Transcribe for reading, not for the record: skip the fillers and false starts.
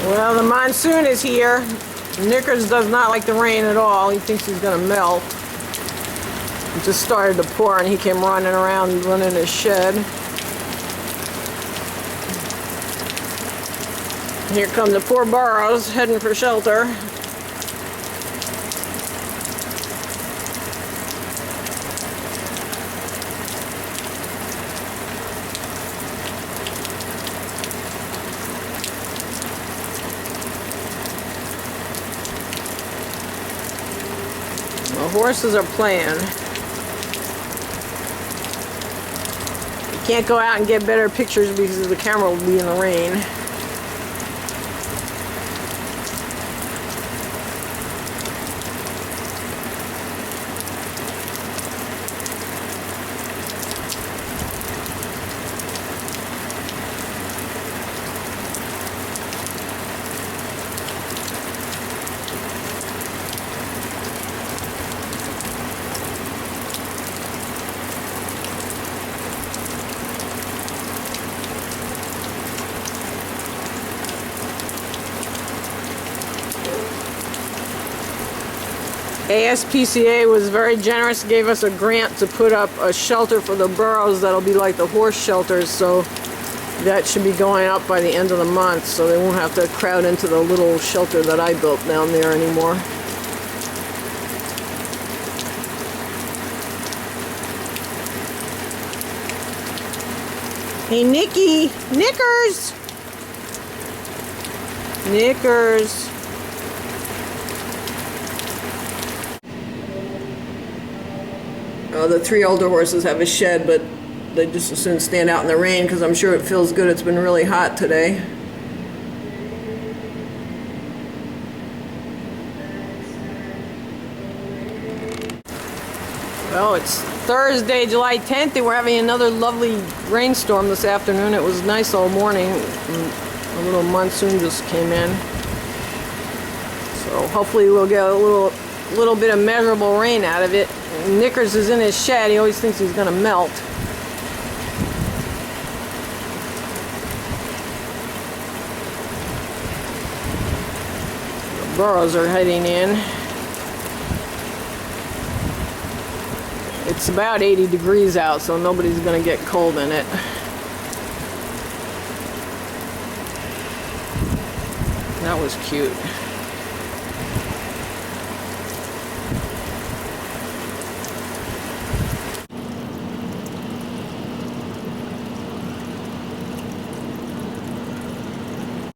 Well, the monsoon is here. Knickers does not like the rain at all. He thinks he's going to melt. It just started to pour and he came running around, running his shed. Here come the poor burros heading for shelter. The horses are playing. You can't go out and get better pictures because the camera will be in the rain. ASPCA was very generous, gave us a grant to put up a shelter for the burros that'll be like the horse shelters, so that should be going up by the end of the month, so they won't have to crowd into the little shelter that I built down there anymore. Hey Nikki! Knickers! Knickers! The 3 older horses have a shed, but they just as soon stand out in the rain because I'm sure it feels good. It's been really hot today. Well, it's Thursday, July 10th, and we're having another lovely rainstorm this afternoon. It was nice all morning. A little monsoon just came in. So hopefully we'll get a little bit of measurable rain out of it. Knickers is in his shed. He always thinks he's going to melt. The burros are heading in. It's about 80 degrees out, so nobody's going to get cold in it. That was cute.